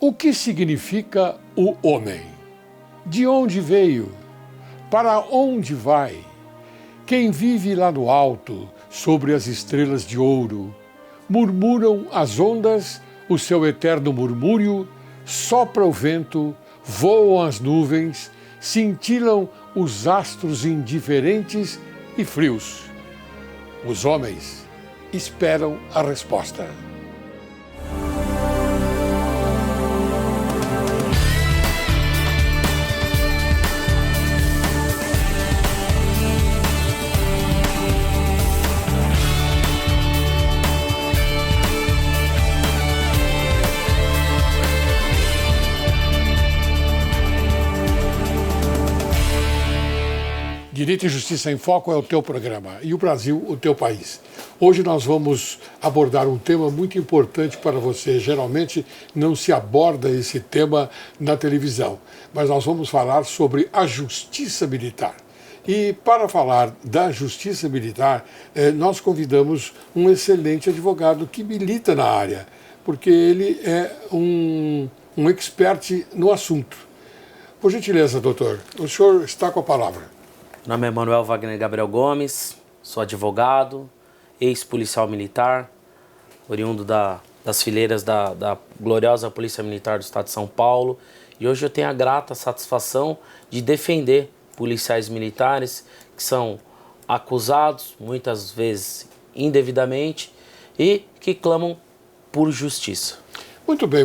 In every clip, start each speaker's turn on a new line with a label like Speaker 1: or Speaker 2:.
Speaker 1: O que significa o homem? De onde veio? Para onde vai? Quem vive lá no alto, sobre as estrelas de ouro? Murmuram as ondas o seu eterno murmúrio, sopra o vento, voam as nuvens, cintilam os astros indiferentes e frios. Os homens esperam a resposta. Direito e Justiça em Foco é o teu programa e o Brasil o teu país. Hoje nós vamos abordar um tema muito importante para você. Geralmente não se aborda esse tema na televisão, mas nós vamos falar sobre a justiça militar. E para falar da justiça militar, nós convidamos um excelente advogado que milita na área, porque ele é um expert no assunto. Por gentileza, doutor, o senhor está com a palavra.
Speaker 2: Meu nome é Manuel Wagner Gabriel Gomes, sou advogado, ex-policial militar, oriundo das fileiras da gloriosa Polícia Militar do Estado de São Paulo. E hoje eu tenho a grata satisfação de defender policiais militares que são acusados, muitas vezes indevidamente, e que clamam por justiça.
Speaker 1: Muito bem,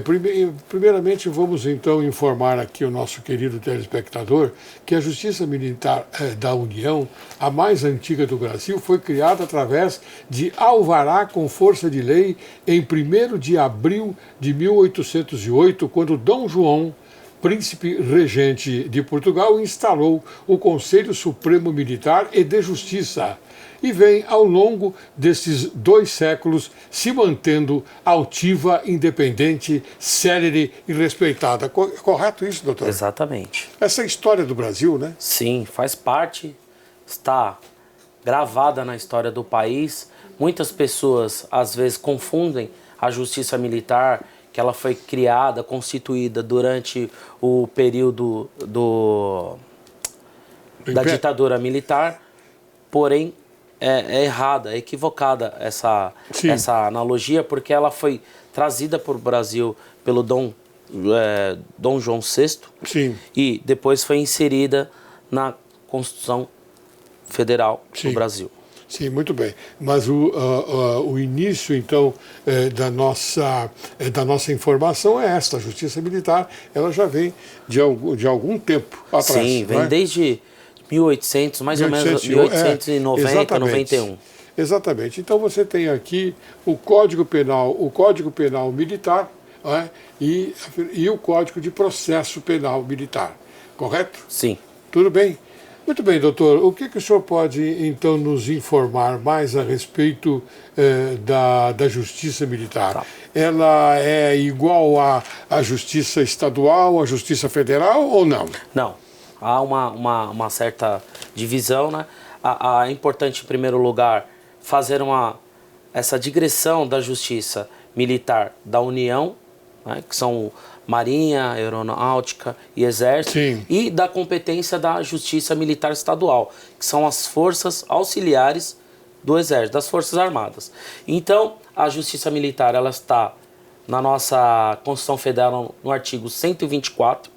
Speaker 1: primeiramente vamos então informar aqui o nosso querido telespectador que a Justiça Militar da União, a mais antiga do Brasil, foi criada através de alvará com força de lei em 1º de abril de 1808, quando Dom João, príncipe regente de Portugal, instalou o Conselho Supremo Militar e de Justiça, e vem, ao longo desses 2 séculos, se mantendo altiva, independente, célere e respeitada. Correto isso, doutor?
Speaker 2: Exatamente.
Speaker 1: Essa é a história do Brasil, né?
Speaker 2: Sim, faz parte, está gravada na história do país. Muitas pessoas, às vezes, confundem a justiça militar, que ela foi criada, constituída durante o período da ditadura militar, porém, é errada, é equivocada essa analogia, porque ela foi trazida para o Brasil pelo Dom João VI. Sim. E depois foi inserida na Constituição Federal do Brasil.
Speaker 1: Sim, muito bem. Mas o início, então, da nossa informação é esta. A Justiça Militar, ela já vem de algum tempo atrás.
Speaker 2: Sim, vem desde 1800, mais ou menos 1890, 91.
Speaker 1: Exatamente. Então você tem aqui o Código Penal Militar, e o Código de Processo Penal Militar, correto?
Speaker 2: Sim.
Speaker 1: Tudo bem? Muito bem, doutor. O que o senhor pode, então, nos informar mais a respeito da Justiça Militar? Tá. Ela é igual à Justiça Estadual, à Justiça Federal ou não?
Speaker 2: Não. Há uma certa divisão, né? É importante, em primeiro lugar, fazer essa digressão da Justiça Militar da União, né? Que são Marinha, Aeronáutica e Exército. Sim. E da competência da Justiça Militar Estadual, que são as forças auxiliares do Exército, das Forças Armadas. Então, a Justiça Militar, ela está na nossa Constituição Federal, no artigo 124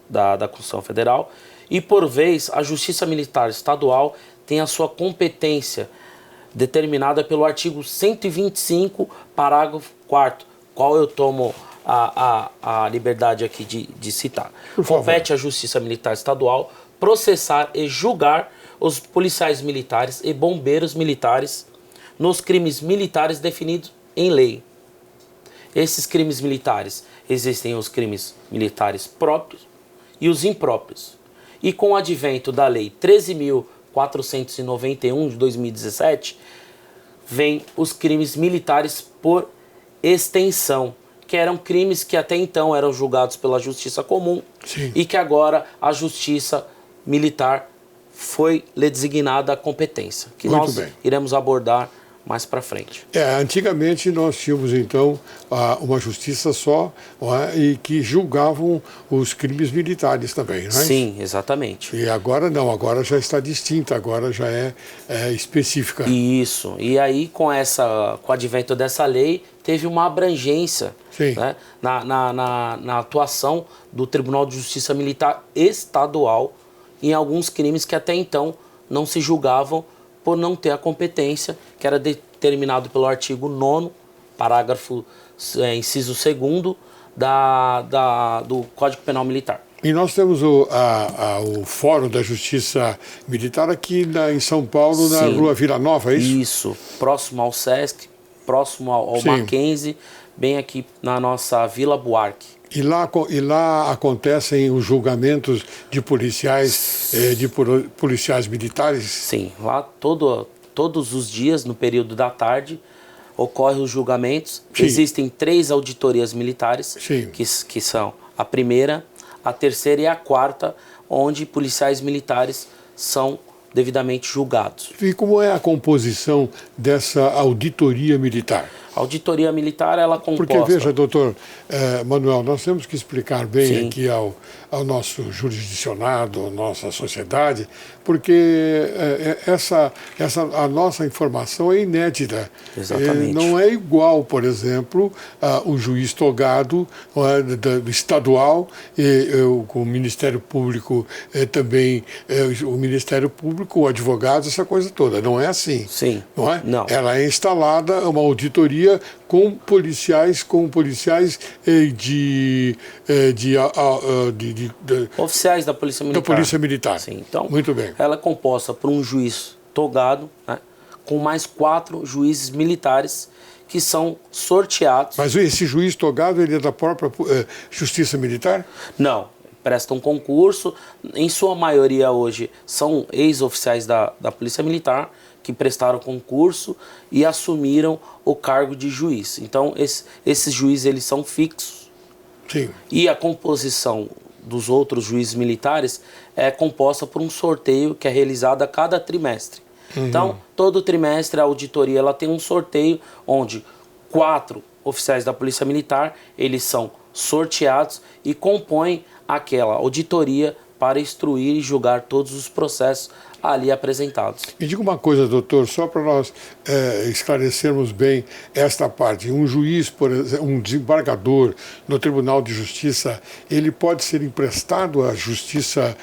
Speaker 2: da Constituição Federal, e, por vez, a Justiça Militar Estadual tem a sua competência determinada pelo artigo 125, parágrafo 4º, qual eu tomo a liberdade aqui de citar. Compete à Justiça Militar Estadual processar e julgar os policiais militares e bombeiros militares nos crimes militares definidos em lei. Esses crimes militares, existem os crimes militares próprios e os impróprios. E com o advento da Lei 13.491 de 2017, vem os crimes militares por extensão, que eram crimes que até então eram julgados pela Justiça Comum. Sim. E que agora a Justiça Militar foi lhe designada a competência, que nós iremos abordar mais para frente.
Speaker 1: Antigamente nós tínhamos então uma justiça só, e que julgavam os crimes militares também, não é?
Speaker 2: Sim, exatamente.
Speaker 1: E agora não, agora já está distinta, agora já é específica.
Speaker 2: Isso. E aí com o advento dessa lei teve uma abrangência, né, na atuação do Tribunal de Justiça Militar Estadual em alguns crimes que até então não se julgavam por não ter a competência, que era determinado pelo artigo 9º, parágrafo inciso 2º do Código Penal Militar.
Speaker 1: E nós temos o Fórum da Justiça Militar aqui em São Paulo, na Rua Vila Nova, é isso?
Speaker 2: Isso, próximo ao Sesc, próximo ao Mackenzie, bem aqui na nossa Vila Buarque.
Speaker 1: E lá acontecem os julgamentos de policiais, policiais militares?
Speaker 2: Sim, lá todos os dias, no período da tarde, ocorrem os julgamentos.
Speaker 1: Sim.
Speaker 2: Existem 3 auditorias militares, que são a primeira, a terceira e a quarta, onde policiais militares são devidamente julgados.
Speaker 1: E como é a composição dessa auditoria militar?
Speaker 2: A auditoria militar, ela composta...
Speaker 1: Porque, veja, doutor Manuel, nós temos que explicar bem aqui ao nosso jurisdicionado, à nossa sociedade, porque a nossa informação é inédita.
Speaker 2: Exatamente.
Speaker 1: Não é igual, por exemplo, o juiz togado estadual, com o Ministério Público também, o Ministério Público, o advogado, essa coisa toda. Não é assim.
Speaker 2: Sim.
Speaker 1: Não é?
Speaker 2: Não.
Speaker 1: Ela é instalada, uma auditoria com policiais
Speaker 2: oficiais da Polícia Militar.
Speaker 1: Da Polícia Militar.
Speaker 2: Sim, então,
Speaker 1: muito bem.
Speaker 2: Ela é composta por um juiz togado, né, com mais 4 juízes militares que são sorteados.
Speaker 1: Mas esse juiz togado, ele é da própria Justiça Militar?
Speaker 2: Não, presta um concurso. Em sua maioria hoje são ex-oficiais da Polícia Militar que prestaram concurso e assumiram o cargo de juiz. Então, esses juízes, eles são fixos.
Speaker 1: Sim.
Speaker 2: E a composição dos outros juízes militares é composta por um sorteio que é realizado a cada trimestre. Então, todo trimestre a auditoria ela tem um sorteio onde 4 oficiais da Polícia Militar, eles são sorteados e compõem aquela auditoria para instruir e julgar todos os processos ali apresentados.
Speaker 1: Me diga uma coisa, doutor, só para nós esclarecermos bem esta parte. Um juiz, por exemplo, um desembargador no Tribunal de Justiça, ele pode ser emprestado à Justiça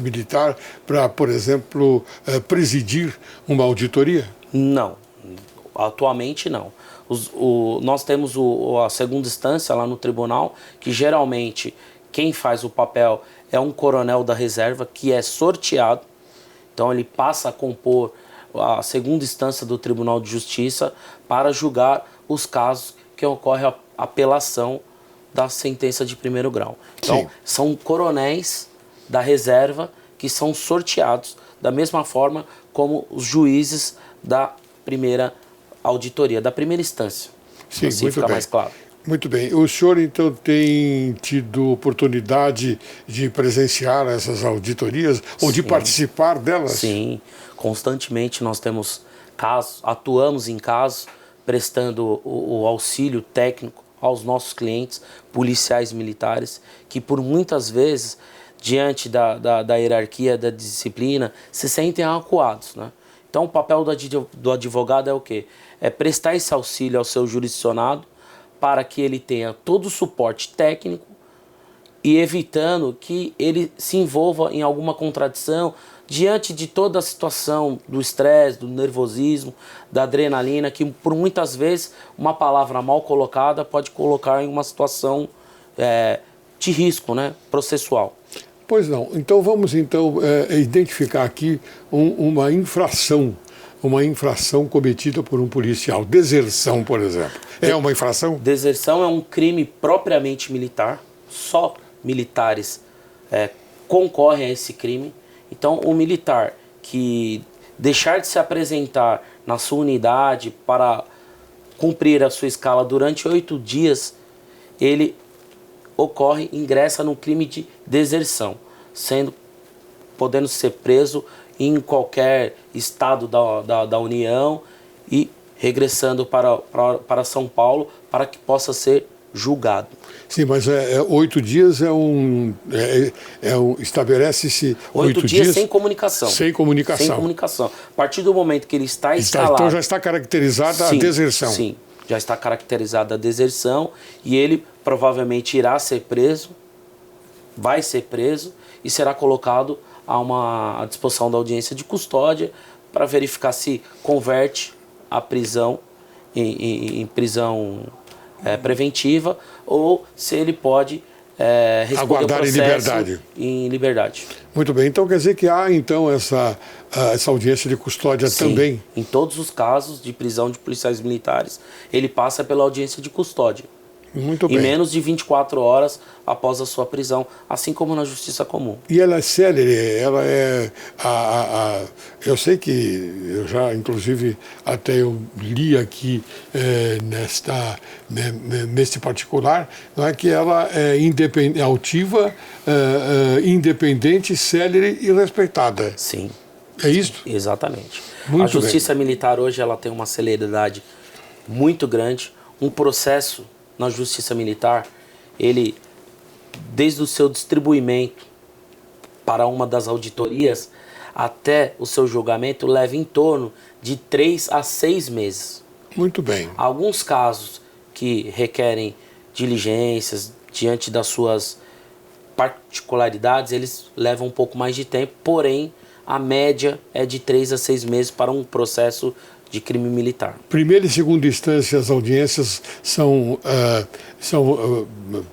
Speaker 1: Militar para, por exemplo, presidir uma auditoria?
Speaker 2: Não, atualmente não. Nós temos a segunda instância lá no tribunal, que geralmente quem faz o papel é um coronel da reserva que é sorteado. Então ele passa a compor a segunda instância do Tribunal de Justiça para julgar os casos que ocorre a apelação da sentença de primeiro grau. Então são coronéis da reserva que são sorteados da mesma forma como os juízes da primeira auditoria, da primeira instância.
Speaker 1: Sim,
Speaker 2: assim
Speaker 1: muito
Speaker 2: fica
Speaker 1: bem.
Speaker 2: mais claro.
Speaker 1: Muito bem. O senhor, então, tem tido oportunidade de presenciar essas auditorias ou de participar delas?
Speaker 2: Sim, constantemente nós temos casos, atuamos em casos, prestando o auxílio técnico aos nossos clientes, policiais militares, que por muitas vezes, diante da hierarquia, da disciplina, se sentem acuados, né? Então, o papel do advogado é o quê? É prestar esse auxílio ao seu jurisdicionado, para que ele tenha todo o suporte técnico e evitando que ele se envolva em alguma contradição diante de toda a situação do estresse, do nervosismo, da adrenalina, que por muitas vezes uma palavra mal colocada pode colocar em uma situação de risco, né, processual.
Speaker 1: Pois não. Então vamos identificar aqui uma infração cometida por um policial. Deserção, por exemplo. É uma infração?
Speaker 2: Deserção é um crime propriamente militar. Só militares concorrem a esse crime. Então, o militar que deixar de se apresentar na sua unidade para cumprir a sua escala durante 8 dias, ele ingressa no crime de deserção, podendo ser preso em qualquer estado da União e regressando para São Paulo para que possa ser julgado.
Speaker 1: Sim, mas 8 dias estabelece-se
Speaker 2: 8 dias sem comunicação.
Speaker 1: Sem comunicação.
Speaker 2: Sem comunicação. A partir do momento que ele está escalado...
Speaker 1: Então já está caracterizada a deserção.
Speaker 2: Sim, já está caracterizada a deserção e ele provavelmente irá ser preso, vai ser preso e será colocado à disposição da audiência de custódia para verificar se converte a prisão em prisão preventiva ou se ele pode responder
Speaker 1: aguardar
Speaker 2: o processo
Speaker 1: em liberdade.
Speaker 2: Em liberdade.
Speaker 1: Muito bem, então quer dizer que há então essa audiência de custódia também?
Speaker 2: Em todos os casos de prisão de policiais militares, ele passa pela audiência de custódia.
Speaker 1: Muito bem.
Speaker 2: Em menos de 24 horas após a sua prisão, assim como na justiça comum.
Speaker 1: E ela é célere, ela é... eu sei que, eu já inclusive até eu li aqui neste particular, não é que ela é altiva, independente, célere e respeitada.
Speaker 2: Sim.
Speaker 1: É isso?
Speaker 2: Exatamente.
Speaker 1: Muito
Speaker 2: a justiça
Speaker 1: bem.
Speaker 2: militar hoje ela tem uma celeridade muito grande, um processo na justiça militar, ele, desde o seu distribuimento para uma das auditorias até o seu julgamento, leva em torno de 3 a 6 meses.
Speaker 1: Muito bem.
Speaker 2: Alguns casos que requerem diligências diante das suas particularidades, eles levam um pouco mais de tempo, porém, a média é de 3 a 6 meses para um processo de crime militar.
Speaker 1: Primeira e segunda instância, as audiências são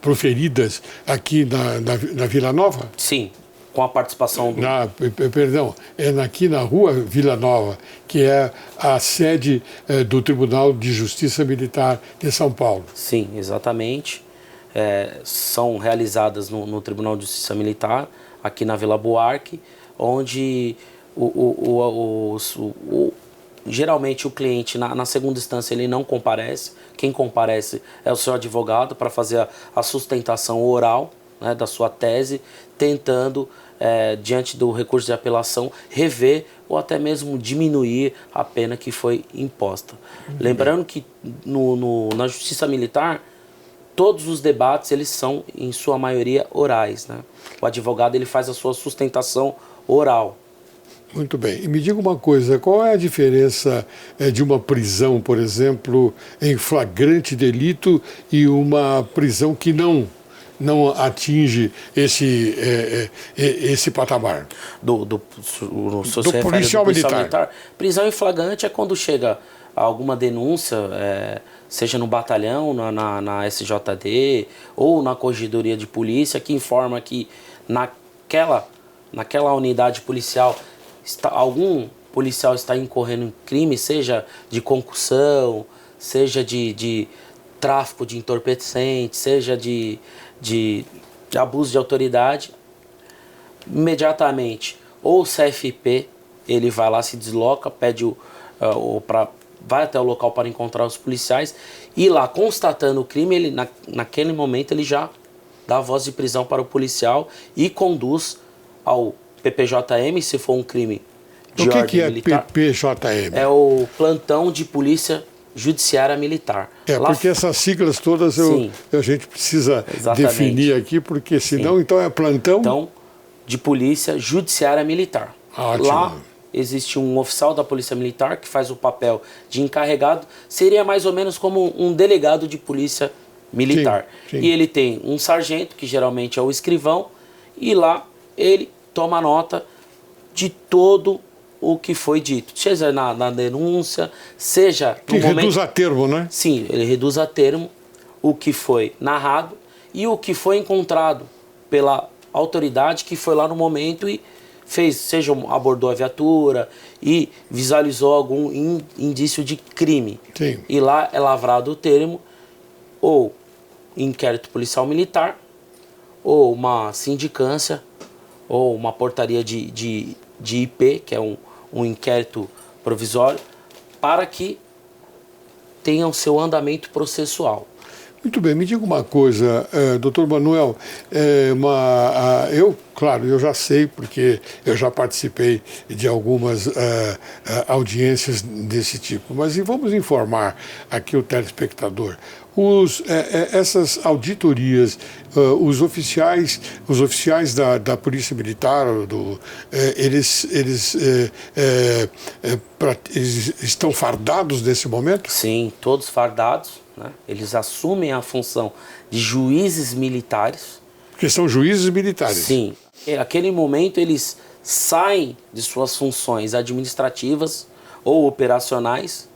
Speaker 1: proferidas aqui na Vila Nova?
Speaker 2: Sim, com a participação do...
Speaker 1: aqui na rua Vila Nova, que é a sede do Tribunal de Justiça Militar de São Paulo.
Speaker 2: Sim, exatamente. São realizadas no Tribunal de Justiça Militar, aqui na Vila Buarque, onde geralmente o cliente, na segunda instância, ele não comparece. Quem comparece é o seu advogado para fazer a sustentação oral, né, da sua tese, tentando, diante do recurso de apelação, rever ou até mesmo diminuir a pena que foi imposta. Lembrando que na Justiça Militar, todos os debates eles são, em sua maioria, orais, né? O advogado ele faz a sua sustentação oral.
Speaker 1: Muito bem. E me diga uma coisa, qual é a diferença de uma prisão, por exemplo, em flagrante delito e uma prisão que não atinge esse patamar?
Speaker 2: Do
Speaker 1: policial militar.
Speaker 2: Prisão em flagrante é quando chega alguma denúncia, seja no batalhão, na SJD ou na corregedoria de polícia, que informa que naquela unidade policial algum policial está incorrendo em crime, seja de concussão, seja de tráfico de entorpecentes, seja de abuso de autoridade. Imediatamente, ou o CFP, ele vai lá, se desloca, vai até o local para encontrar os policiais e lá, constatando o crime, ele, naquele momento ele já dá a voz de prisão para o policial e conduz ao PPJM, se for um crime de ordem militar.
Speaker 1: O que é PPJM?
Speaker 2: É o Plantão de Polícia Judiciária Militar.
Speaker 1: Porque essas siglas todas a gente precisa definir aqui, porque senão então é plantão
Speaker 2: de Polícia Judiciária Militar.
Speaker 1: Ótimo.
Speaker 2: Lá existe um oficial da Polícia Militar que faz o papel de encarregado, seria mais ou menos como um delegado de Polícia Militar.
Speaker 1: Sim.
Speaker 2: E ele tem um sargento, que geralmente é o escrivão, e lá ele toma nota de todo o que foi dito, seja na denúncia, seja no momento...
Speaker 1: reduz a termo, né?
Speaker 2: Sim, ele reduz a termo o que foi narrado e o que foi encontrado pela autoridade que foi lá no momento e abordou a viatura e visualizou algum indício de crime.
Speaker 1: Sim.
Speaker 2: E lá é lavrado o termo, ou inquérito policial militar, ou uma sindicância, ou uma portaria de IP, que é um inquérito provisório, para que tenha o seu andamento processual.
Speaker 1: Muito bem, me diga uma coisa, doutor Manuel, claro, eu já sei, porque eu já participei de algumas audiências desse tipo, mas vamos informar aqui o telespectador. Essas auditorias, os oficiais da Polícia Militar, eles estão fardados nesse momento?
Speaker 2: Sim, todos fardados, né? Eles assumem a função de juízes militares.
Speaker 1: Porque são juízes militares.
Speaker 2: Sim. Naquele momento eles saem de suas funções administrativas ou operacionais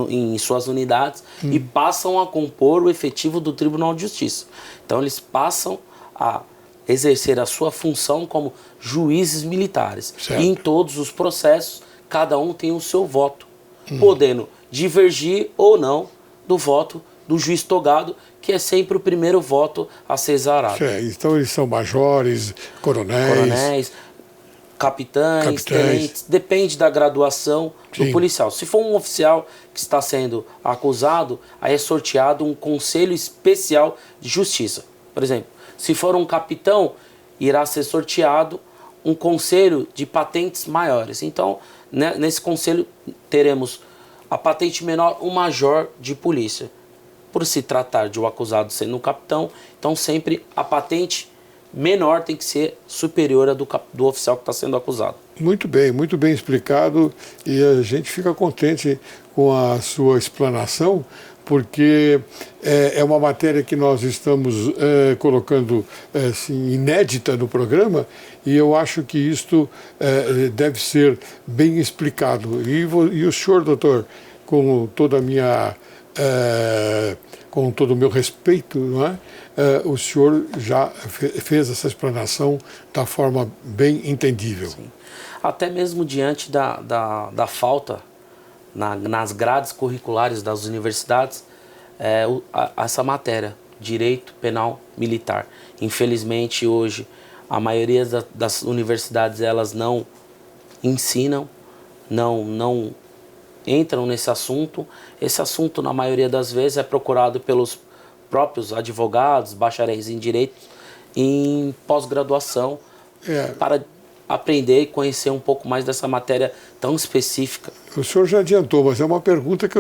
Speaker 2: em suas unidades e passam a compor o efetivo do Tribunal de Justiça. Então eles passam a exercer a sua função como juízes militares.
Speaker 1: Certo.
Speaker 2: E em todos os processos, cada um tem o seu voto, podendo divergir ou não do voto do juiz togado, que é sempre o primeiro voto a ser exarado.
Speaker 1: Então eles são majores, coronéis,
Speaker 2: capitães, tenentes, depende da graduação do policial. Se for um oficial que está sendo acusado, aí é sorteado um conselho especial de justiça. Por exemplo, se for um capitão, irá ser sorteado um conselho de patentes maiores. Então, nesse conselho teremos a patente menor, um major de polícia. Por se tratar de um acusado sendo um capitão, então sempre a patente menor tem que ser superior à do oficial que está sendo acusado.
Speaker 1: Muito bem explicado, e a gente fica contente com a sua explanação, porque é uma matéria que nós estamos colocando assim, inédita no programa, e eu acho que isto deve ser bem explicado. E o senhor, doutor, com toda a minha... com todo o meu respeito, não é? O senhor já fez essa explanação da forma bem entendível.
Speaker 2: Sim. Até mesmo diante da falta nas grades curriculares das universidades, essa matéria, Direito Penal Militar. Infelizmente, hoje, a maioria das universidades elas não ensinam, não entram nesse assunto. Esse assunto, na maioria das vezes, é procurado pelos próprios advogados, bacharéis em direito, em pós-graduação, para aprender e conhecer um pouco mais dessa matéria tão específica.
Speaker 1: O senhor já adiantou, mas é uma pergunta que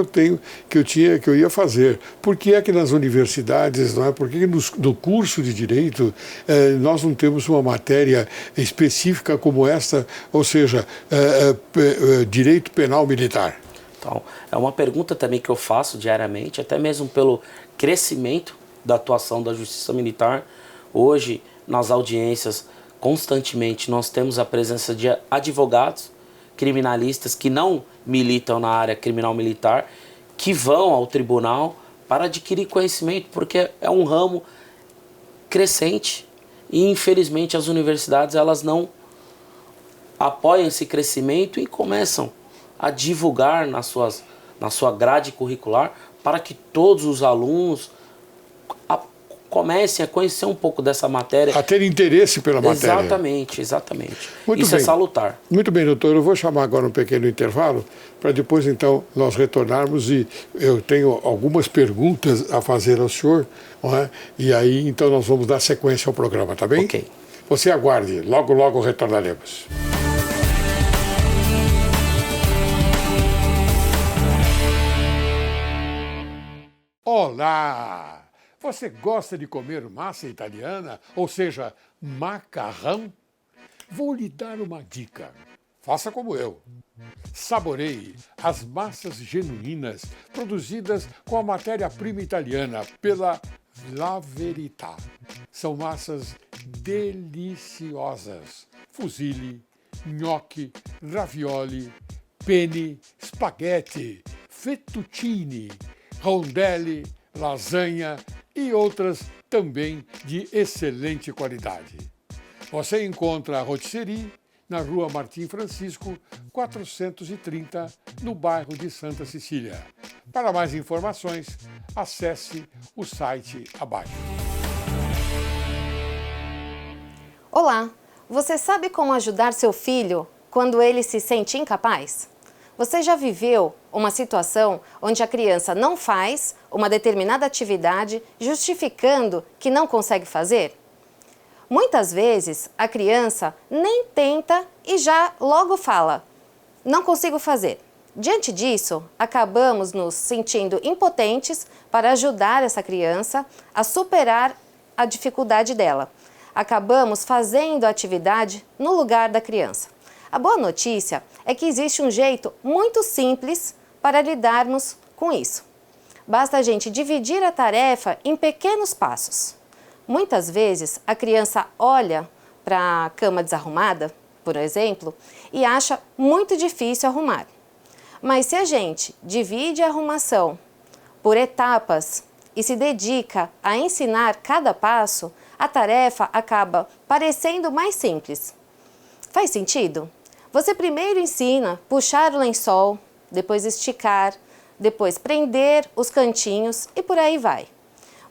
Speaker 1: eu ia fazer. Por que é que nas universidades, não é? Por que no curso de Direito nós não temos uma matéria específica como esta, ou seja, Direito Penal Militar?
Speaker 2: Então, é uma pergunta também que eu faço diariamente, até mesmo pelo crescimento da atuação da Justiça Militar. Hoje, nas audiências, constantemente, nós temos a presença de advogados, criminalistas que não militam na área criminal militar, que vão ao tribunal para adquirir conhecimento, porque é um ramo crescente e, infelizmente, as universidades elas não apoiam esse crescimento e começam a divulgar na sua grade curricular para que todos os alunos comecem a conhecer um pouco dessa matéria. A
Speaker 1: ter interesse pela matéria.
Speaker 2: Exatamente.
Speaker 1: Muito
Speaker 2: Isso
Speaker 1: bem.
Speaker 2: É salutar.
Speaker 1: Muito bem, doutor. Eu vou chamar agora um pequeno intervalo para depois, então, nós retornarmos e eu tenho algumas perguntas a fazer ao senhor, não é? E aí, então, nós vamos dar sequência ao programa, tá bem?
Speaker 2: Ok.
Speaker 1: Você aguarde. Logo, logo retornaremos. Olá! Você gosta de comer massa italiana, ou seja, macarrão? Vou lhe dar uma dica. Faça como eu. Saboreie as massas genuínas produzidas com a matéria-prima italiana pela La Verità. São massas deliciosas. Fusilli, gnocchi, ravioli, penne, spaghetti, fettuccine, rondelli, lasanha e outras também de excelente qualidade. Você encontra a Rotisserie na Rua Martim Francisco, 430, no bairro de Santa Cecília. Para mais informações, acesse o site abaixo.
Speaker 3: Olá! Você sabe como ajudar seu filho quando ele se sente incapaz? Você já viveu uma situação onde a criança não faz uma determinada atividade justificando que não consegue fazer? Muitas vezes a criança nem tenta e já logo fala: não consigo fazer. Diante disso, acabamos nos sentindo impotentes para ajudar essa criança a superar a dificuldade dela. Acabamos fazendo a atividade no lugar da criança. A boa notícia é que existe um jeito muito simples para lidarmos com isso. Basta a gente dividir a tarefa em pequenos passos. Muitas vezes a criança olha para a cama desarrumada, por exemplo, e acha muito difícil arrumar. Mas se a gente divide a arrumação por etapas e se dedica a ensinar cada passo, a tarefa acaba parecendo mais simples. Faz sentido? Você primeiro ensina a puxar o lençol, depois esticar, depois prender os cantinhos e por aí vai.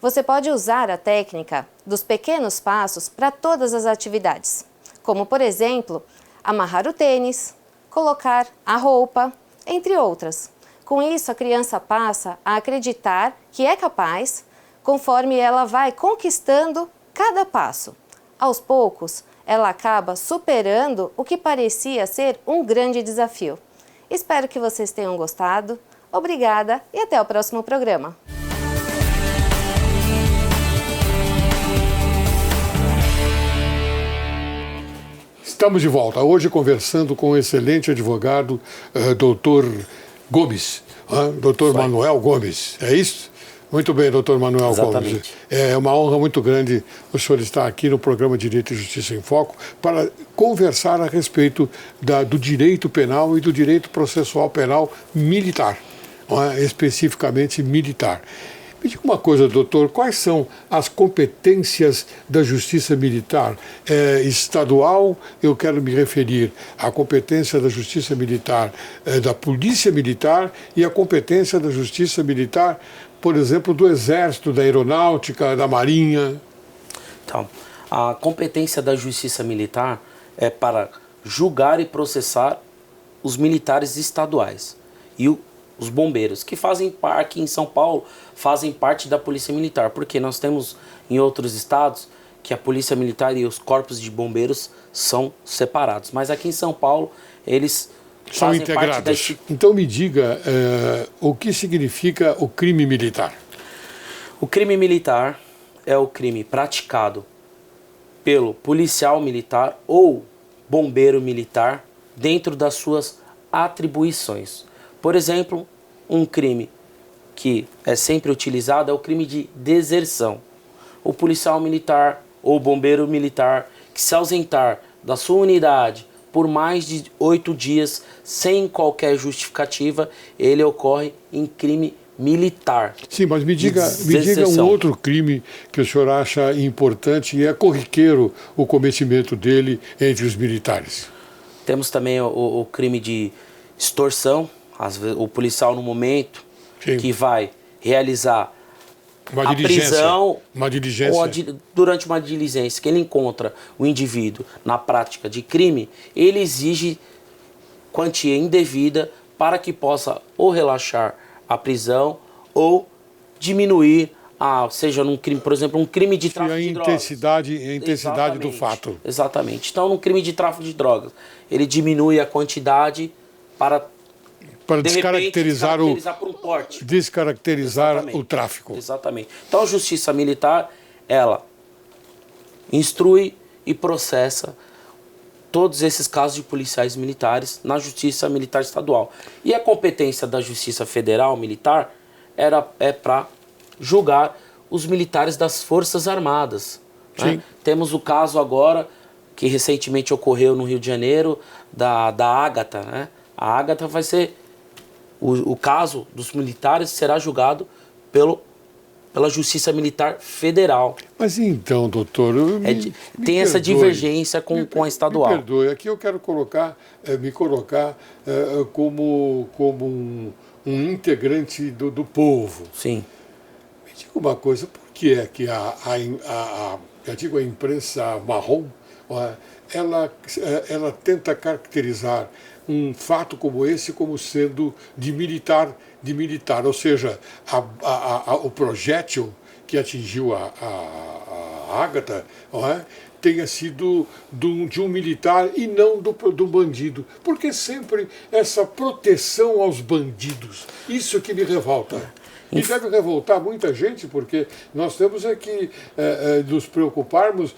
Speaker 3: Você pode usar a técnica dos pequenos passos para todas as atividades, como por exemplo, amarrar o tênis, colocar a roupa, entre outras. Com isso, a criança passa a acreditar que é capaz, conforme ela vai conquistando cada passo. Aos poucos, ela acaba superando o que parecia ser um grande desafio. Espero que vocês tenham gostado. Obrigada e até o próximo programa.
Speaker 1: Estamos de volta, hoje conversando com o excelente advogado, doutor Gomes, doutor Manuel Gomes, é isso? Muito bem, doutor Manuel
Speaker 2: Exatamente.
Speaker 1: Gomes. É uma honra muito grande o senhor estar aqui no programa Direito e Justiça em Foco para conversar a respeito do direito penal e do direito processual penal militar, especificamente militar. Me diga uma coisa, doutor, quais são as competências da Justiça Militar estadual? Eu quero me referir à competência da Justiça Militar da Polícia Militar e à competência da Justiça Militar, por exemplo, do Exército, da Aeronáutica, da Marinha.
Speaker 2: Então, a competência da Justiça Militar é para julgar e processar os militares estaduais e os bombeiros, que fazem parte, aqui em São Paulo, fazem parte da Polícia Militar, porque nós temos em outros estados que a Polícia Militar e os corpos de bombeiros são separados, mas aqui em São Paulo eles
Speaker 1: são
Speaker 2: fazem
Speaker 1: integrados.
Speaker 2: Parte
Speaker 1: Então me diga o que significa o crime militar.
Speaker 2: O crime militar é o crime praticado pelo policial militar ou bombeiro militar dentro das suas atribuições. Por exemplo, um crime que é sempre utilizado é o crime de deserção. O policial militar ou bombeiro militar que se ausentar da sua unidade por mais de 8 dias sem qualquer justificativa, ele ocorre em crime militar.
Speaker 1: Sim, mas me diga um outro crime que o senhor acha importante e é corriqueiro o cometimento dele entre os militares.
Speaker 2: Temos também o crime de extorsão. Às vezes, o policial, no momento
Speaker 1: Sim.
Speaker 2: que vai realizar a prisão,
Speaker 1: uma diligência.
Speaker 2: Ou durante uma diligência, que ele encontra o indivíduo na prática de crime, ele exige quantia indevida para que possa ou relaxar a prisão ou diminuir, seja num crime, por exemplo, um crime de tráfico de drogas.
Speaker 1: A intensidade do fato.
Speaker 2: Exatamente. Então, num crime de tráfico de drogas, ele diminui a quantidade para
Speaker 1: descaracterizar
Speaker 2: por um porte.
Speaker 1: Descaracterizar o tráfico.
Speaker 2: Exatamente. Então a Justiça Militar, ela instrui e processa todos esses casos de policiais militares na Justiça Militar Estadual. E a competência da Justiça Federal Militar é para julgar os militares das Forças Armadas. Né? Temos o caso agora, que recentemente ocorreu no Rio de Janeiro, da Ágata. Né? A Ágata vai ser... O caso dos militares será julgado pela Justiça Militar Federal.
Speaker 1: Mas então, doutor...
Speaker 2: Tem essa divergência com a estadual.
Speaker 1: Me perdoe, aqui eu quero me colocar como um integrante do povo.
Speaker 2: Sim.
Speaker 1: Me diga uma coisa, por que é que a imprensa marrom, ela tenta caracterizar um fato como esse como sendo de militar, ou seja, o projétil que atingiu a Ágata, não é? Tenha sido de um militar e não do bandido. Porque sempre essa proteção aos bandidos, isso que me revolta. E deve revoltar muita gente, porque nós temos que nos preocuparmos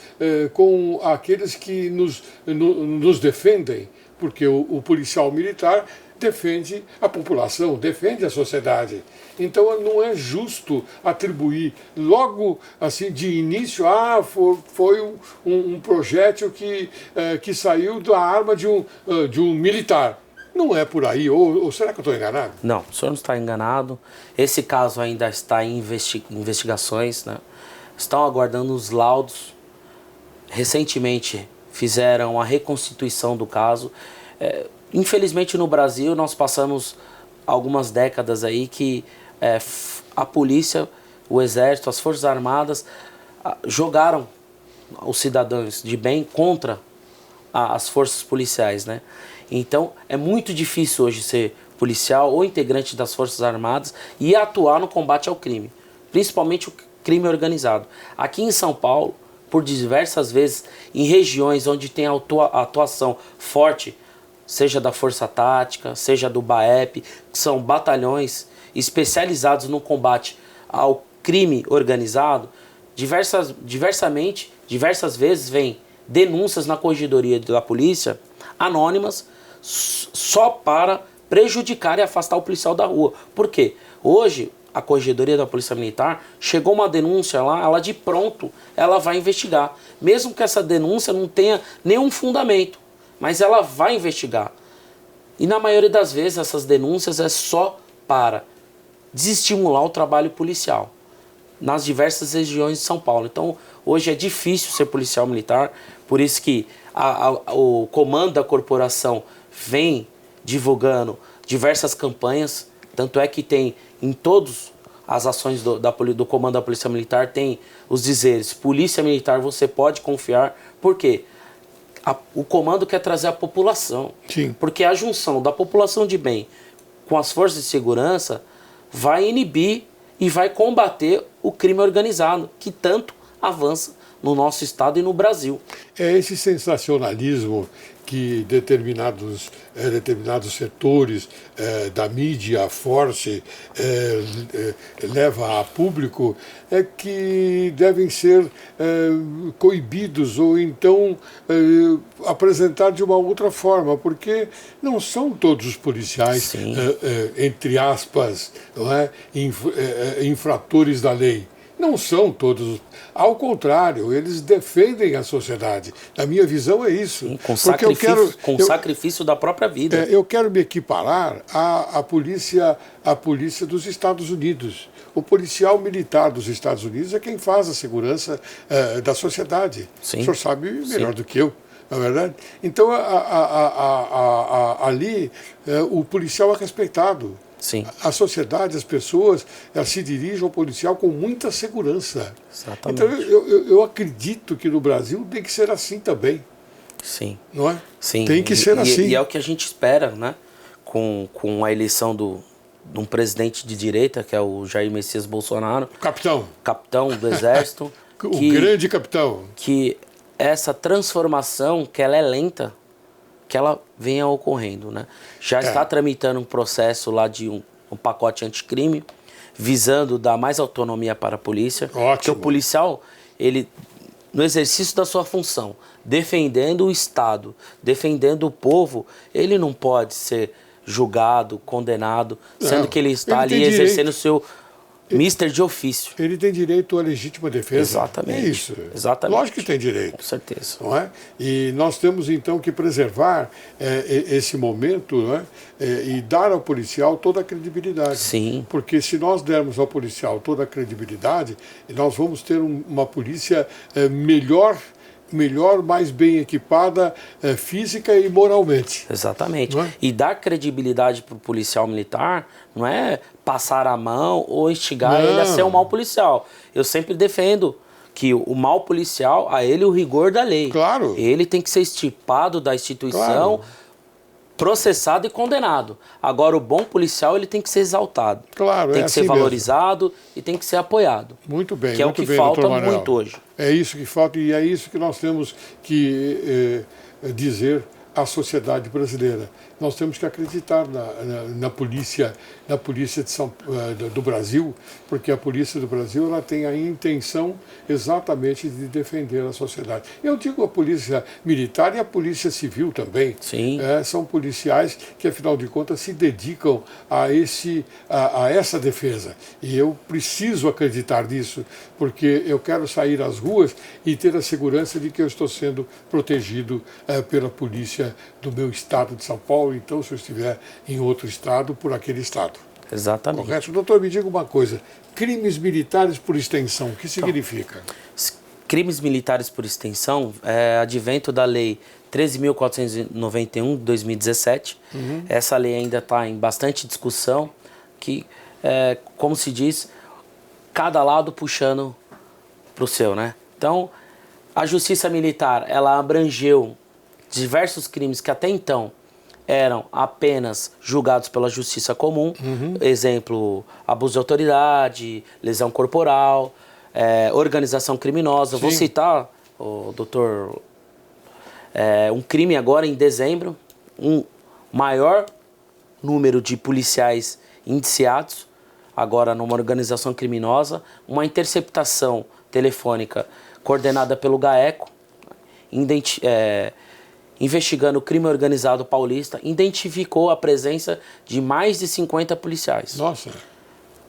Speaker 1: com aqueles que nos defendem, porque o policial militar defende a população, defende a sociedade. Então não é justo atribuir logo assim de início, foi um projétil que saiu da arma de um militar. Não é por aí, ou será que eu estou enganado?
Speaker 2: Não, o senhor não está enganado. Esse caso ainda está em investigações, né? Estão aguardando os laudos. Recentemente fizeram a reconstituição do caso. Infelizmente no Brasil nós passamos algumas décadas aí que a polícia, o exército, as forças armadas jogaram os cidadãos de bem contra as forças policiais, né? Então é muito difícil hoje ser policial ou integrante das forças armadas e atuar no combate ao crime, principalmente o crime organizado. Aqui em São Paulo, por diversas vezes, em regiões onde tem atuação forte, seja da Força Tática, seja do BAEP, que são batalhões especializados no combate ao crime organizado, diversas vezes vem denúncias na corregedoria da polícia, anônimas, só para prejudicar e afastar o policial da rua. Por quê? Hoje, a corregedoria da Polícia Militar, chegou uma denúncia lá, ela de pronto, ela vai investigar. Mesmo que essa denúncia não tenha nenhum fundamento, mas ela vai investigar. E na maioria das vezes essas denúncias é só para desestimular o trabalho policial nas diversas regiões de São Paulo. Então hoje é difícil ser policial militar, por isso que o comando da corporação vem divulgando diversas campanhas, tanto é que tem em todas as ações do comando da Polícia Militar, tem os dizeres: Polícia Militar, você pode confiar. Por quê? O comando quer trazer a população.
Speaker 1: Sim.
Speaker 2: Porque a junção da população de bem com as forças de segurança vai inibir e vai combater o crime organizado, que tanto avança no nosso estado e no Brasil.
Speaker 1: É esse sensacionalismo que determinados setores da mídia forte leva a público, que devem ser coibidos ou então apresentar de uma outra forma, porque não são todos os policiais, entre aspas, não é, infratores da lei. Não são todos. Ao contrário, eles defendem a sociedade. Na minha visão é isso.
Speaker 2: Sim, com sacrifício da própria vida.
Speaker 1: Eu quero me equiparar à polícia dos Estados Unidos. O policial militar dos Estados Unidos é quem faz a segurança da sociedade.
Speaker 2: Sim.
Speaker 1: O senhor sabe melhor do que eu. Não é verdade? Então, ali, o policial é respeitado.
Speaker 2: Sim.
Speaker 1: A sociedade, as pessoas, elas se dirigem ao policial com muita segurança.
Speaker 2: Exatamente.
Speaker 1: Então, eu acredito que no Brasil tem que ser assim também.
Speaker 2: Sim.
Speaker 1: Não é?
Speaker 2: Sim.
Speaker 1: Tem que ser assim.
Speaker 2: E é o que a gente espera, né? Com a eleição de um presidente de direita, que é o Jair Messias Bolsonaro. Capitão do Exército.
Speaker 1: Grande capitão.
Speaker 2: Que essa transformação, que ela é lenta, que ela venha ocorrendo, né? Já está tramitando um processo lá de um pacote anticrime, visando dar mais autonomia para a polícia.
Speaker 1: Ótimo.
Speaker 2: Porque o policial, ele, no exercício da sua função, defendendo o Estado, defendendo o povo, ele não pode ser julgado, condenado, sendo que ele está ali exercendo o seu mister de ofício.
Speaker 1: Ele tem direito à legítima defesa.
Speaker 2: Exatamente.
Speaker 1: É isso.
Speaker 2: Exatamente.
Speaker 1: Lógico que tem direito.
Speaker 2: Com certeza.
Speaker 1: Não é? E nós temos então que preservar esse momento, não é? E dar ao policial toda a credibilidade.
Speaker 2: Sim.
Speaker 1: Porque se nós dermos ao policial toda a credibilidade, nós vamos ter uma polícia melhor, mais bem equipada física e moralmente.
Speaker 2: Exatamente.
Speaker 1: É?
Speaker 2: E dar credibilidade para o policial militar não é passar a mão ou instigar ele a ser um mau policial. Eu sempre defendo que o mau policial, a ele o rigor da lei.
Speaker 1: Claro.
Speaker 2: Ele tem que ser estipado da instituição, processado e condenado. Agora, o bom policial ele tem que ser exaltado.
Speaker 1: Claro,
Speaker 2: tem
Speaker 1: é
Speaker 2: que ser
Speaker 1: assim
Speaker 2: valorizado e tem que ser apoiado.
Speaker 1: Muito bem,
Speaker 2: que é o
Speaker 1: muito
Speaker 2: que
Speaker 1: bem,
Speaker 2: falta
Speaker 1: doutor Manuel.
Speaker 2: muito hoje.
Speaker 1: É isso que falta e é isso que nós temos que dizer à sociedade brasileira. Nós temos que acreditar na polícia do Brasil, porque a polícia do Brasil ela tem a intenção exatamente de defender a sociedade. Eu digo a polícia militar e a polícia civil também.
Speaker 2: Sim.
Speaker 1: São policiais que, afinal de contas, se dedicam a essa defesa. E eu preciso acreditar nisso, porque eu quero sair às ruas e ter a segurança de que eu estou sendo protegido pela polícia do meu estado de São Paulo, então se eu estiver em outro estado, por aquele estado.
Speaker 2: Exatamente.
Speaker 1: Correto? Doutor, me diga uma coisa, crimes militares por extensão, o que significa?
Speaker 2: Crimes militares por extensão é advento da Lei 13.491 de 2017. Essa lei ainda está em bastante discussão, que, como se diz, cada lado puxando para o seu, né? Então, a justiça militar, ela abrangeu diversos crimes que até então eram apenas julgados pela justiça comum, exemplo, abuso de autoridade, lesão corporal, organização criminosa.
Speaker 1: Sim.
Speaker 2: Vou citar, doutor, um crime agora em dezembro, um maior número de policiais indiciados, agora numa organização criminosa, uma interceptação telefônica coordenada pelo GAECO, investigando o crime organizado paulista, identificou a presença de mais de 50 policiais.
Speaker 1: Nossa!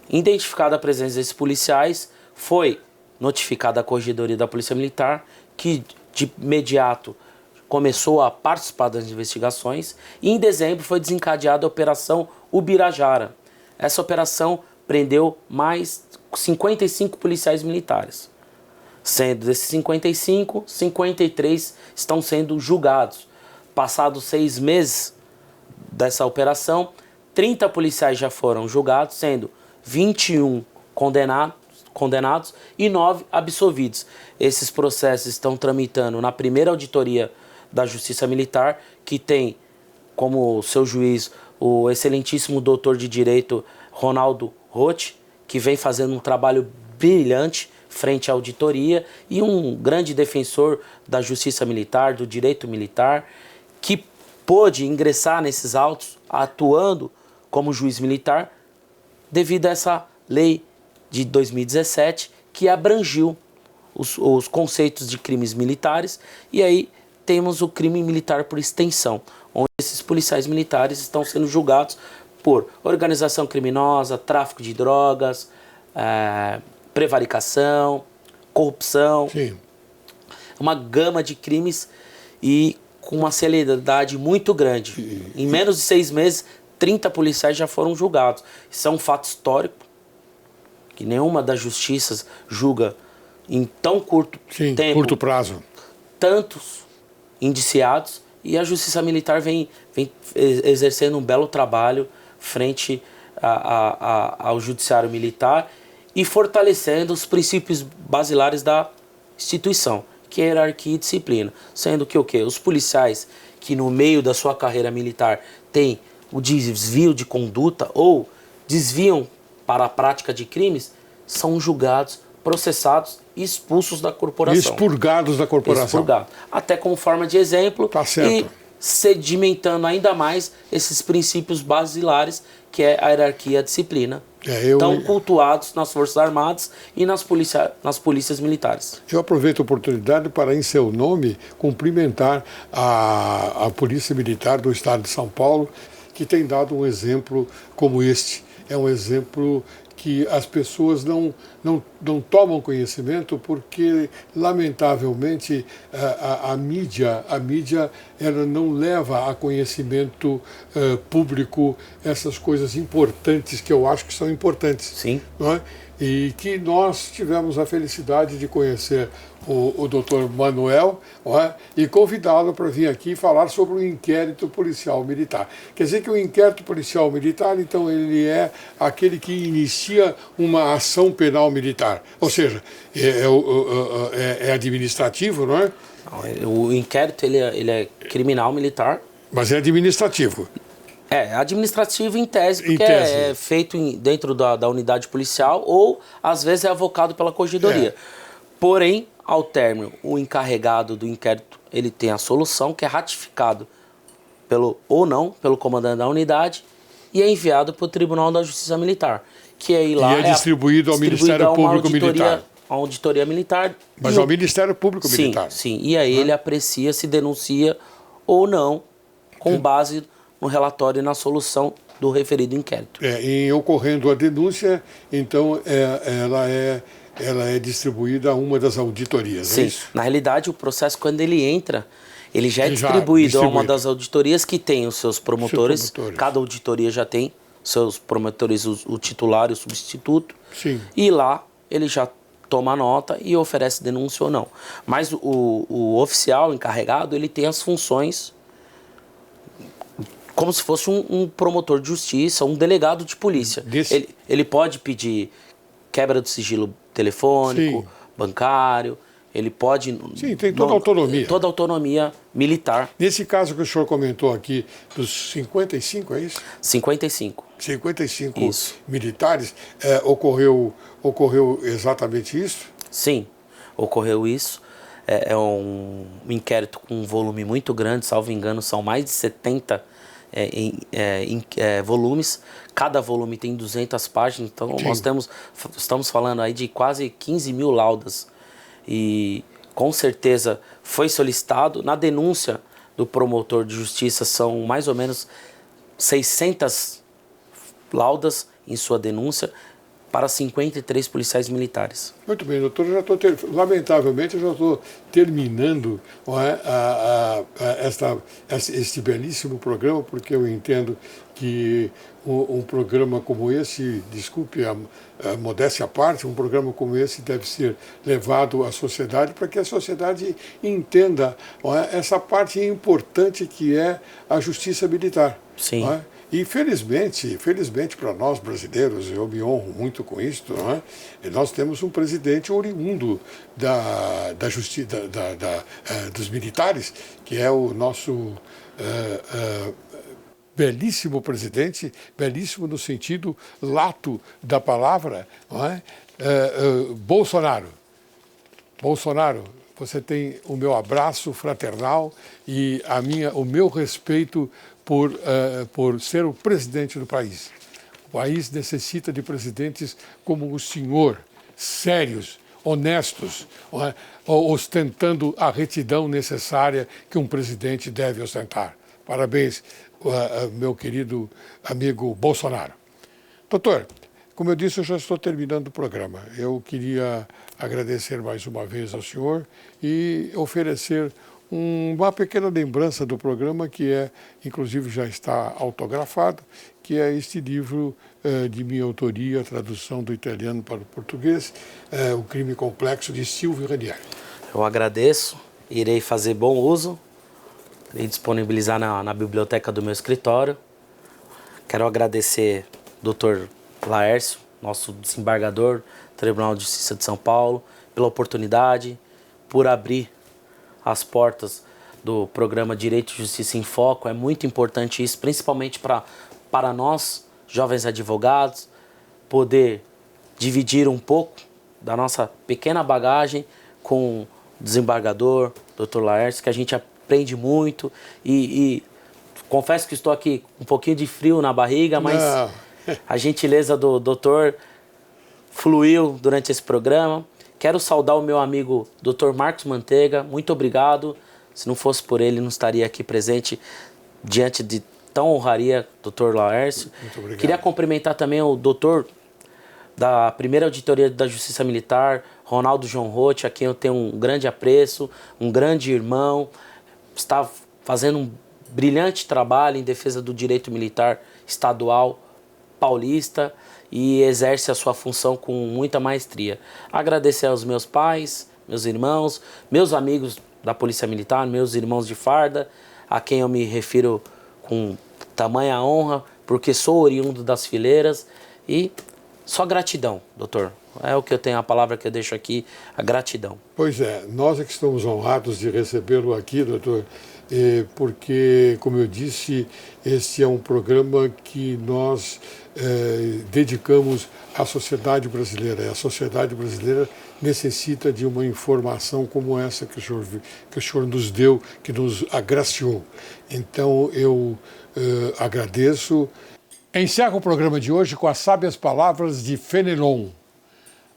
Speaker 2: Identificada a presença desses policiais, foi notificada a Corregedoria da Polícia Militar, que de imediato começou a participar das investigações, e em dezembro foi desencadeada a Operação Ubirajara. Essa operação prendeu mais 55 policiais militares. Sendo desses 55, 53 estão sendo julgados. Passados 6 meses dessa operação, 30 policiais já foram julgados, sendo 21 condenados e 9 absolvidos. Esses processos estão tramitando na primeira auditoria da Justiça Militar, que tem como seu juiz o excelentíssimo doutor de Direito Ronaldo Roth, que vem fazendo um trabalho brilhante frente à auditoria, e um grande defensor da justiça militar, do direito militar, que pôde ingressar nesses autos atuando como juiz militar devido a essa lei de 2017 que abrangiu os conceitos de crimes militares, e aí temos o crime militar por extensão, onde esses policiais militares estão sendo julgados por organização criminosa, tráfico de drogas, prevaricação, corrupção.
Speaker 1: Sim.
Speaker 2: Uma gama de crimes e com uma celeridade muito grande. Em menos de 6 meses, 30 policiais já foram julgados. Isso é um fato histórico, que nenhuma das justiças julga em tão curto tempo,
Speaker 1: curto prazo,
Speaker 2: tantos indiciados, e a Justiça Militar vem exercendo um belo trabalho frente ao Judiciário Militar e fortalecendo os princípios basilares da instituição, que é a hierarquia e disciplina. Sendo que o quê? Os policiais que no meio da sua carreira militar têm o desvio de conduta ou desviam para a prática de crimes, são julgados, processados e expulsos da corporação.
Speaker 1: Expurgados da corporação.
Speaker 2: Expurgados. Até como forma de exemplo.
Speaker 1: Tá certo.
Speaker 2: E sedimentando ainda mais esses princípios basilares, que é a hierarquia e a disciplina. Tão cultuados nas Forças Armadas e nas polícias militares.
Speaker 1: Eu aproveito a oportunidade para, em seu nome, cumprimentar a Polícia Militar do Estado de São Paulo, que tem dado um exemplo como este. É um exemplo que as pessoas não tomam conhecimento porque, lamentavelmente, a mídia ela não leva a conhecimento público essas coisas importantes que eu acho que são importantes.
Speaker 2: Sim.
Speaker 1: Não é? E que nós tivemos a felicidade de conhecer o doutor Manuel, não é? E convidá-lo para vir aqui falar sobre o inquérito policial militar. Quer dizer que o inquérito policial militar, então, ele é aquele que inicia uma ação penal militar. Ou seja, é administrativo, não é?
Speaker 2: O inquérito ele é criminal militar.
Speaker 1: Mas é administrativo.
Speaker 2: Administrativo em tese, porque
Speaker 1: Em tese.
Speaker 2: é feito dentro da unidade policial ou, às vezes, é avocado pela corregedoria. Porém, ao término, o encarregado do inquérito, ele tem a solução, que é ratificado ou não pelo comandante da unidade e é enviado para o Tribunal da Justiça Militar, que aí lá
Speaker 1: é distribuído ao Ministério Público Militar.
Speaker 2: A auditoria militar.
Speaker 1: Mas ao Ministério Público Militar.
Speaker 2: Sim, e aí ele aprecia se denuncia ou não, com base no relatório e na solução do referido inquérito.
Speaker 1: Em ocorrendo a denúncia, então ela é distribuída a uma das auditorias,
Speaker 2: Sim,
Speaker 1: é isso?
Speaker 2: na realidade o processo, quando ele entra, ele já é distribuído a uma das auditorias que tem os seus promotores. Cada auditoria já tem seus promotores, o titular e o substituto.
Speaker 1: Sim.
Speaker 2: E lá ele já toma nota e oferece denúncia ou não. Mas o oficial encarregado, ele tem as funções como se fosse um promotor de justiça, um delegado de polícia. Ele pode pedir quebra do sigilo telefônico,
Speaker 1: Sim.
Speaker 2: bancário, ele pode...
Speaker 1: Sim, tem toda a autonomia.
Speaker 2: Toda a autonomia militar.
Speaker 1: Nesse caso que o senhor comentou aqui, dos 55, é isso?
Speaker 2: 55.
Speaker 1: 55
Speaker 2: Isso.
Speaker 1: militares, ocorreu exatamente isso?
Speaker 2: Sim, ocorreu isso. É um inquérito com um volume muito grande, salvo engano, são mais de 70 volumes. Cada volume tem 200 páginas, então nós estamos falando aí de quase 15 mil laudas. E com certeza foi solicitado. Na denúncia do promotor de justiça são mais ou menos 600 laudas em sua denúncia para 53 policiais militares.
Speaker 1: Muito bem, doutor, lamentavelmente eu já estou terminando este belíssimo programa, porque eu entendo que um programa como esse, desculpe a modéstia à parte, um programa como esse deve ser levado à sociedade para que a sociedade entenda essa parte importante que é a justiça militar.
Speaker 2: Sim.
Speaker 1: E felizmente para nós brasileiros, eu me honro muito com isso, nós temos um presidente oriundo da justiça, dos militares, que é o nosso belíssimo presidente, belíssimo no sentido lato da palavra, Bolsonaro. Bolsonaro, você tem o meu abraço fraternal e o meu respeito por ser o presidente do país. O país necessita de presidentes como o senhor, sérios, honestos, ostentando a retidão necessária que um presidente deve ostentar. Parabéns, meu querido amigo Bolsonaro. Doutor, como eu disse, eu já estou terminando o programa. Eu queria agradecer mais uma vez ao senhor e oferecer uma pequena lembrança do programa, que inclusive já está autografado, que é este livro de minha autoria, tradução do italiano para o português, O Crime Complexo, de Silvio Ranieri.
Speaker 2: Eu agradeço, irei fazer bom uso, irei disponibilizar na biblioteca do meu escritório. Quero agradecer ao Dr. Laércio, nosso desembargador do Tribunal de Justiça de São Paulo, pela oportunidade, por abrir as portas do programa Direito e Justiça em Foco. É muito importante isso, principalmente para nós, jovens advogados, poder dividir um pouco da nossa pequena bagagem com o desembargador, Dr. Laércio, que a gente aprende muito e confesso que estou aqui com um pouquinho de frio na barriga, mas a gentileza do doutor fluiu durante esse programa. Quero saudar o meu amigo Dr. Marcos Manteiga, muito obrigado. Se não fosse por ele, não estaria aqui presente diante de tão honraria, Dr. Laércio.
Speaker 1: Muito obrigado.
Speaker 2: Queria cumprimentar também o doutor da primeira auditoria da Justiça Militar, Ronaldo João Roth, a quem eu tenho um grande apreço, um grande irmão, está fazendo um brilhante trabalho em defesa do direito militar estadual paulista e exerce a sua função com muita maestria. Agradecer aos meus pais, meus irmãos, meus amigos da Polícia Militar, meus irmãos de farda, a quem eu me refiro com tamanha honra, porque sou oriundo das fileiras, e só gratidão, doutor. É o que eu tenho, a palavra que eu deixo aqui, a gratidão.
Speaker 1: Pois é, nós é que estamos honrados de recebê-lo aqui, doutor, porque, como eu disse, este é um programa que nós dedicamos à sociedade brasileira. E a sociedade brasileira necessita de uma informação como essa que o senhor nos deu, que nos agraciou. Então, eu agradeço. Encerro o programa de hoje com as sábias palavras de Fenelon.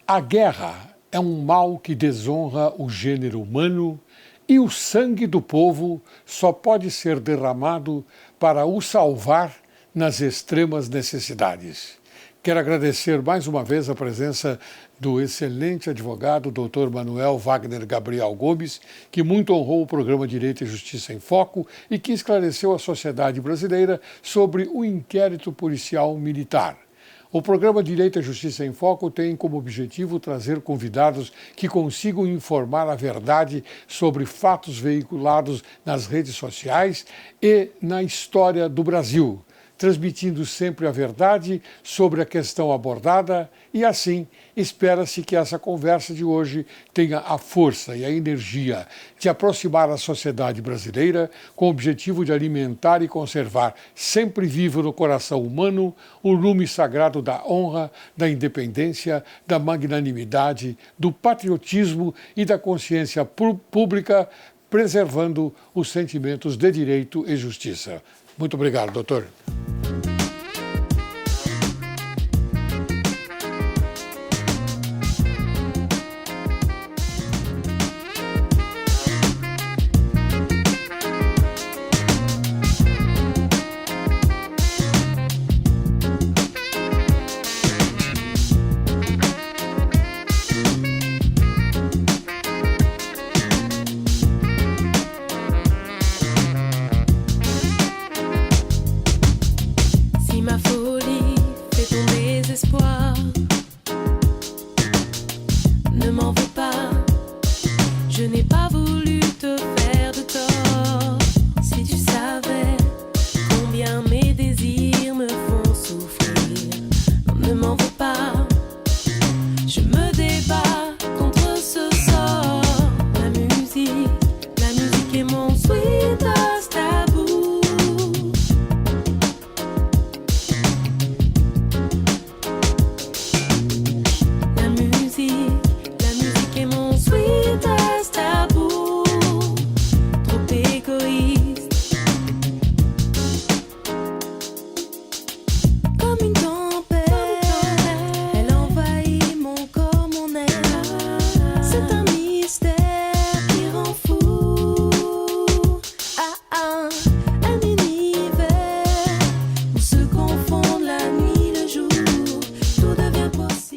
Speaker 1: A guerra é um mal que desonra o gênero humano e o sangue do povo só pode ser derramado para o salvar nas extremas necessidades. Quero agradecer mais uma vez a presença do excelente advogado Dr. Manuel Wagner Gabriel Gomes, que muito honrou o programa Direito e Justiça em Foco e que esclareceu a sociedade brasileira sobre o inquérito policial militar. O programa Direito e Justiça em Foco tem como objetivo trazer convidados que consigam informar a verdade sobre fatos veiculados nas redes sociais e na história do Brasil, transmitindo sempre a verdade sobre a questão abordada e, assim, espera-se que essa conversa de hoje tenha a força e a energia de aproximar a sociedade brasileira com o objetivo de alimentar e conservar sempre vivo no coração humano o lume sagrado da honra, da independência, da magnanimidade, do patriotismo e da consciência pública, preservando os sentimentos de direito e justiça. Muito obrigado, doutor.